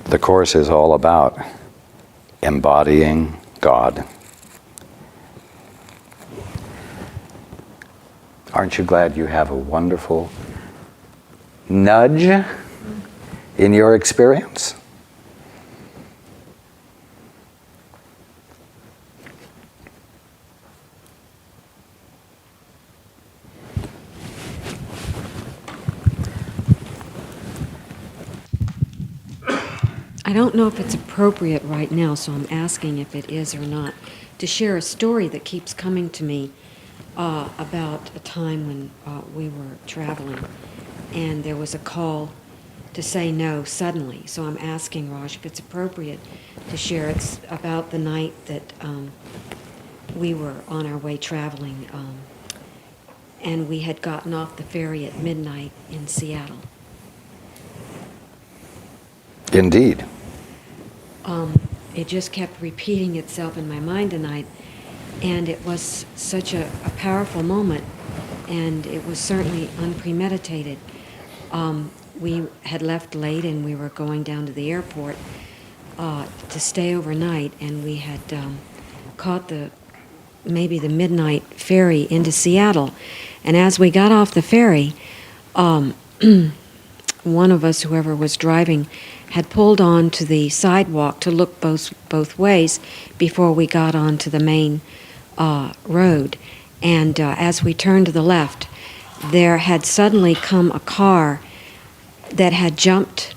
The Course is all about embodying God. Aren't you glad you have a wonderful nudge in your experience? I don't know if it's appropriate right now, so I'm asking if it is or not, to share a story that keeps coming to me about a time when we were traveling, and there was a call to say no suddenly. So I'm asking Raj if it's appropriate to share. It's about the night that we were on our way traveling, and we had gotten off the ferry at midnight in Seattle. Indeed. It just kept repeating itself in my mind tonight, and it was such a powerful moment, and it was certainly unpremeditated. We had left late, and we were going down to the airport to stay overnight, and we had caught maybe the midnight ferry into Seattle. And as we got off the ferry, one of us, whoever was driving, had pulled on to the sidewalk to look both ways before we got onto the main road. And as we turned to the left, there had suddenly come a car that had jumped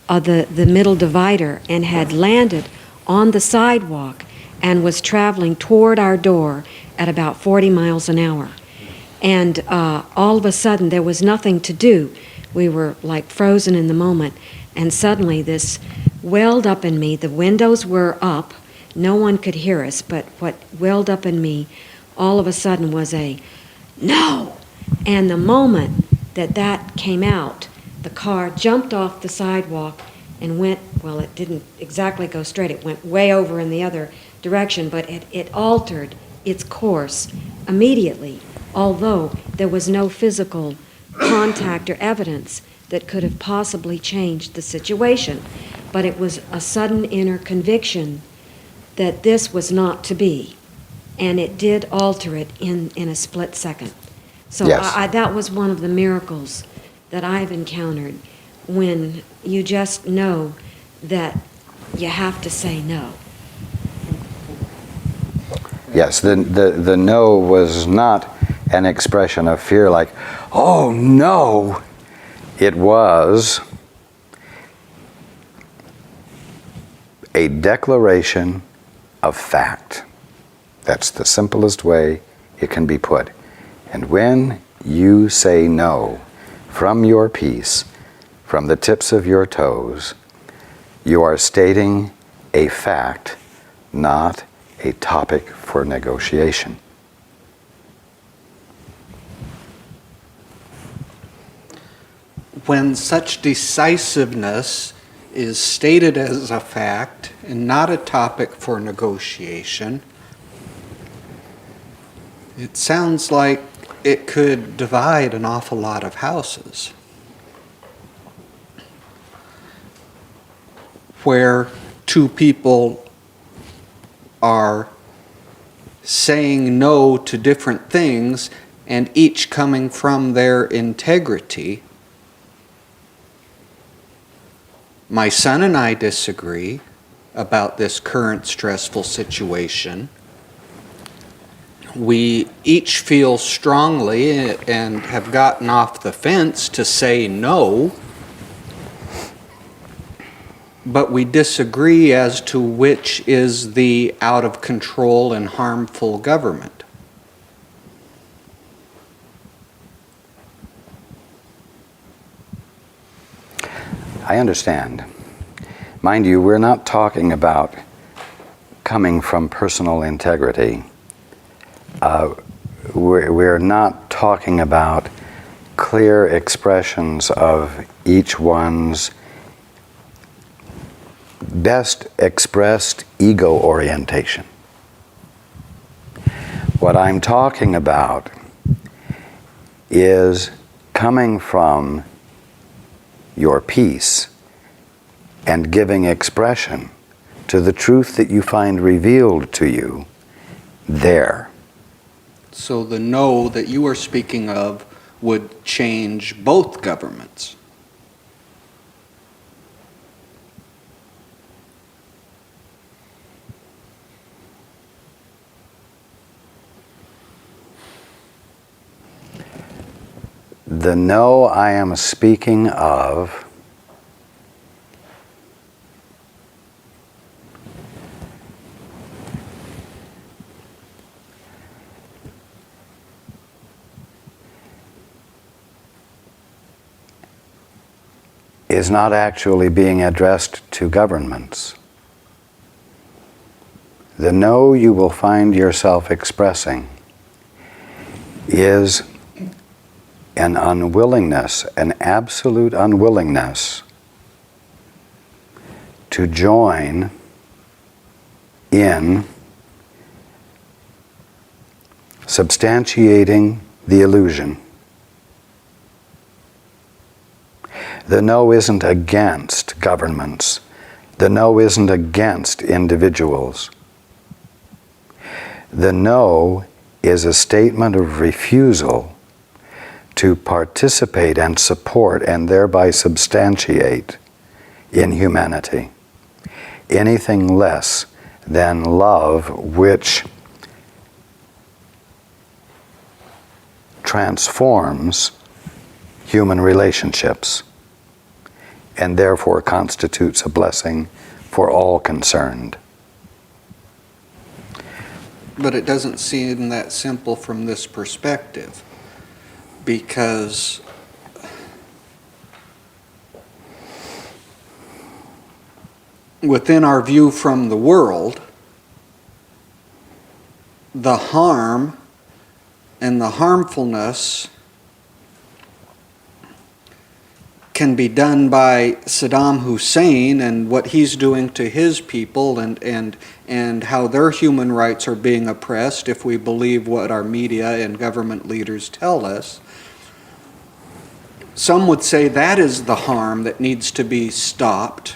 the middle divider and had landed on the sidewalk and was traveling toward our door at about 40 miles an hour. And all of a sudden, there was nothing to do. We were like frozen in the moment. And suddenly this welled up in me. The windows were up. No one could hear us, but what welled up in me all of a sudden was a no. And the moment that came out, the car jumped off the sidewalk and went, well, it didn't exactly go straight. It went way over in the other direction, but it altered its course immediately, although there was no physical contact or evidence that could have possibly changed the situation. But it was a sudden inner conviction that this was not to be, and it did alter it in a split second. So yes. That was one of the miracles that I've encountered, when you just know that you have to say no. Yes, the no was not an expression of fear like, oh no. It was a declaration of fact. That's the simplest way it can be put. And when you say no from your peace, from the tips of your toes, you are stating a fact, not a topic for negotiation. When such decisiveness is stated as a fact and not a topic for negotiation, it sounds like it could divide an awful lot of houses, where two people are saying no to different things and each coming from their integrity. My son and I disagree about this current stressful situation. We each feel strongly and have gotten off the fence to say no, but we disagree as to which is the out of control and harmful government. I understand. Mind you, we're not talking about coming from personal integrity. We're not talking about clear expressions of each one's best expressed ego orientation. What I'm talking about is coming from your peace and giving expression to the truth that you find revealed to you there. So the no that you are speaking of would change both governments. The no I am speaking of is not actually being addressed to governments. The no you will find yourself expressing is an unwillingness, an absolute unwillingness to join in substantiating the illusion. The no isn't against governments. The no isn't against individuals. The no is a statement of refusal to participate and support and thereby substantiate in humanity anything less than love, which transforms human relationships and therefore constitutes a blessing for all concerned. But it doesn't seem that simple from this perspective, because within our view from the world, the harm and the harmfulness can be done by Saddam Hussein and what he's doing to his people, and how their human rights are being oppressed if we believe what our media and government leaders tell us. Some would say that is the harm that needs to be stopped.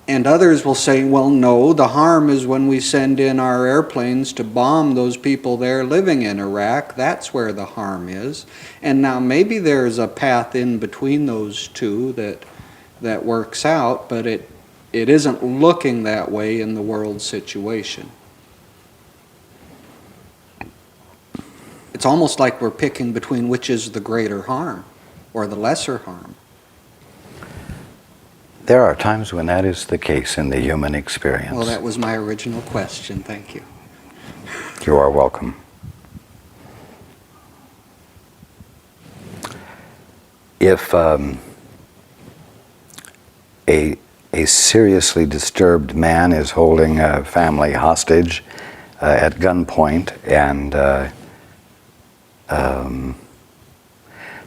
And others will say, well, no, the harm is when we send in our airplanes to bomb those people there living in Iraq. That's where the harm is. And now maybe there's a path in between those two that works out, but it isn't looking that way in the world situation. It's almost like we're picking between which is the greater harm or the lesser harm. There are times when that is the case in the human experience. Well, that was my original question. Thank you. You are welcome. If a seriously disturbed man is holding a family hostage at gunpoint and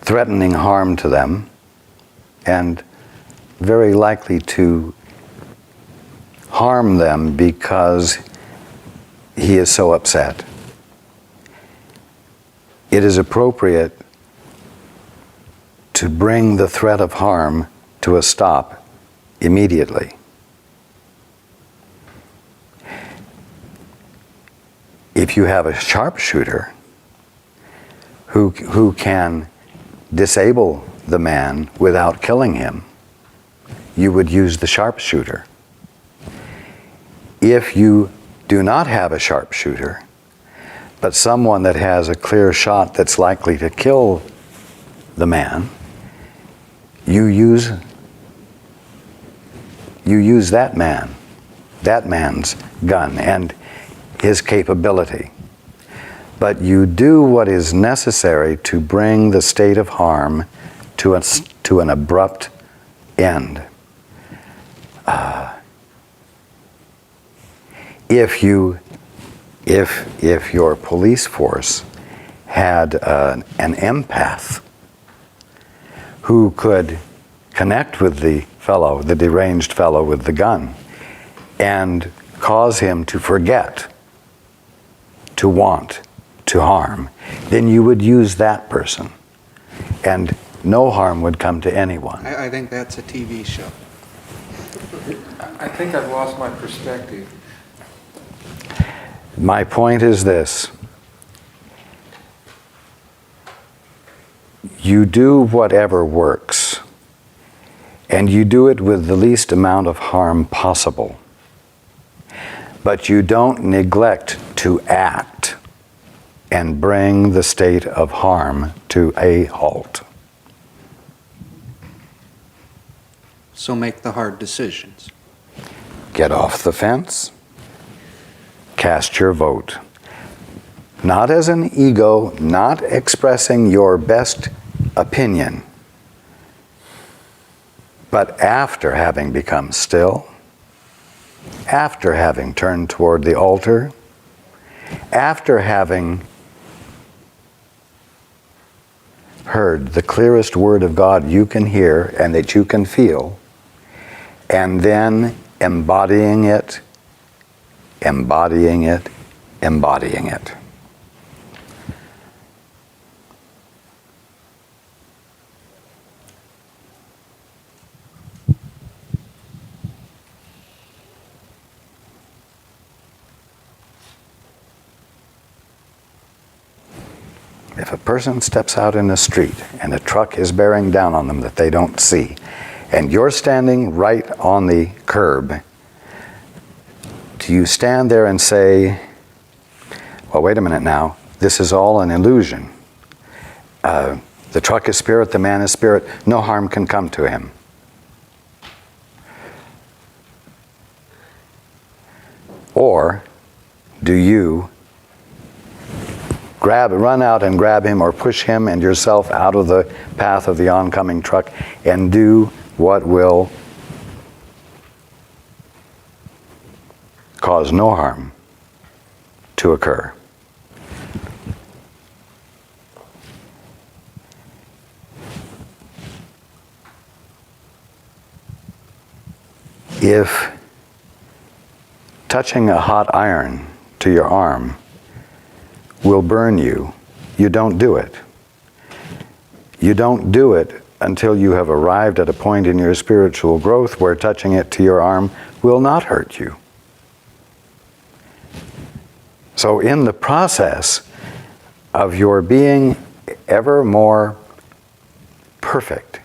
threatening harm to them, and very likely to harm them because he is so upset, it is appropriate to bring the threat of harm to a stop immediately. If you have a sharpshooter who can disable the man without killing him, you would use the sharpshooter. If you do not have a sharpshooter, but someone that has a clear shot that's likely to kill the man, you use that man's gun and his capability. But you do what is necessary to bring the state of harm to an abrupt end. If your police force had an empath who could connect with the deranged fellow with the gun, and cause him to forget, to want, to harm, then you would use that person and no harm would come to anyone. I think that's a TV show. I think I've lost my perspective. My point is this. You do whatever works, and you do it with the least amount of harm possible. But you don't neglect to act and bring the state of harm to a halt. So make the hard decisions. Get off the fence. Cast your vote. Not as an ego, not expressing your best opinion, but after having become still, after having turned toward the altar, after having heard the clearest word of God you can hear and that you can feel, and then embodying it, embodying it, embodying it. If a person steps out in the street and a truck is bearing down on them that they don't see, and you're standing right on the curb, do you stand there and say, well, wait a minute now, this is all an illusion. The truck is spirit, the man is spirit, no harm can come to him. Or do you run out and grab him or push him and yourself out of the path of the oncoming truck and do what will cause no harm to occur? If touching a hot iron to your arm will burn you, you don't do it. You don't do it until you have arrived at a point in your spiritual growth where touching it to your arm will not hurt you. So in the process of your being ever more perfect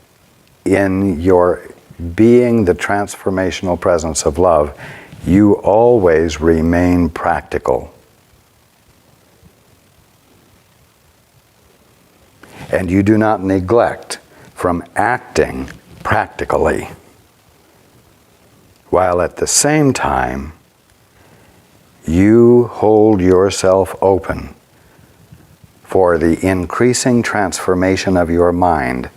in your being the transformational presence of love, you always remain practical. And you do not neglect from acting practically, while at the same time you hold yourself open for the increasing transformation of your mind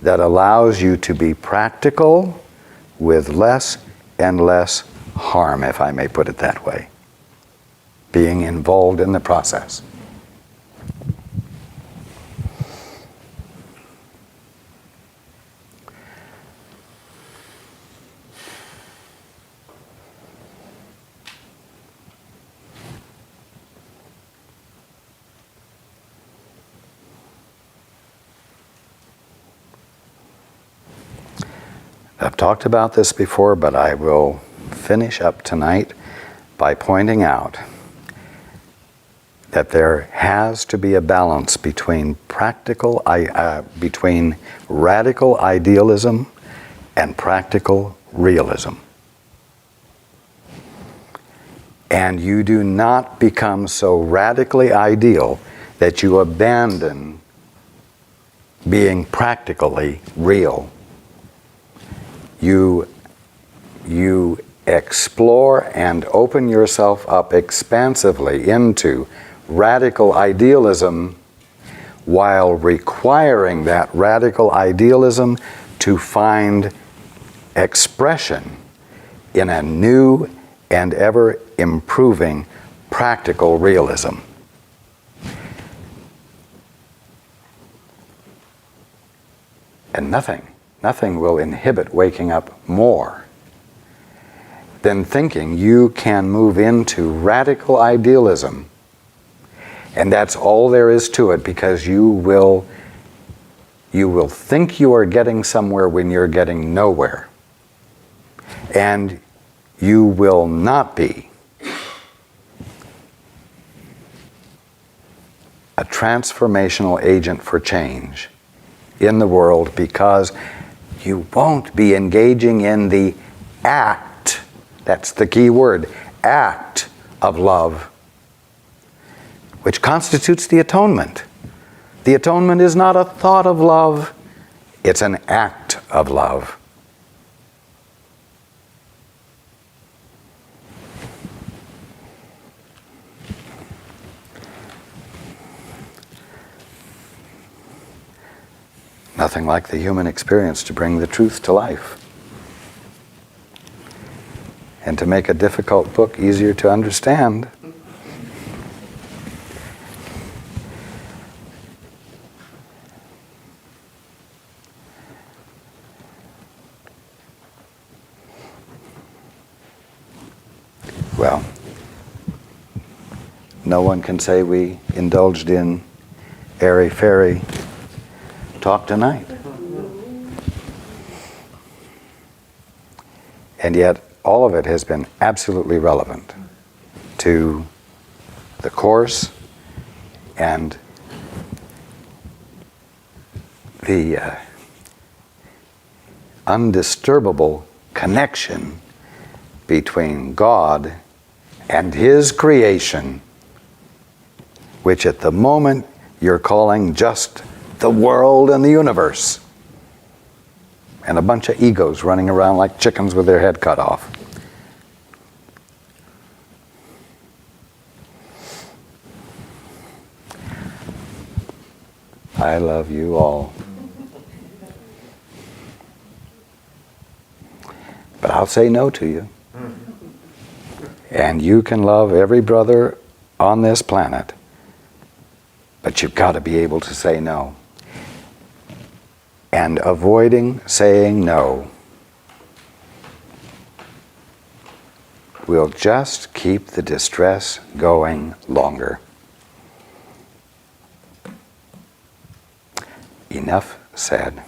that allows you to be practical with less and less harm, if I may put it that way, being involved in the process. I've talked about this before, but I will finish up tonight by pointing out that there has to be a balance between between radical idealism and practical realism. And you do not become so radically ideal that you abandon being practically real. You explore and open yourself up expansively into radical idealism while requiring that radical idealism to find expression in a new and ever improving practical realism. And nothing will inhibit waking up more than thinking you can move into radical idealism. And that's all there is to it, because you will you will think you are getting somewhere when you're getting nowhere. And you will not be a transformational agent for change in the world because you won't be engaging in the act, that's the key word, act of love, which constitutes the atonement. The atonement is not a thought of love, it's an act of love. Nothing like the human experience to bring the truth to life and to make a difficult book easier to understand. Well, no one can say we indulged in airy-fairy talk tonight. And yet, all of it has been absolutely relevant to the course and the undisturbable connection between God and His creation, which at the moment you're calling just the world and the universe, and a bunch of egos running around like chickens with their head cut off. I love you all. But I'll say no to you. And you can love every brother on this planet, but you've got to be able to say no. And avoiding saying no will just keep the distress going longer. Enough said.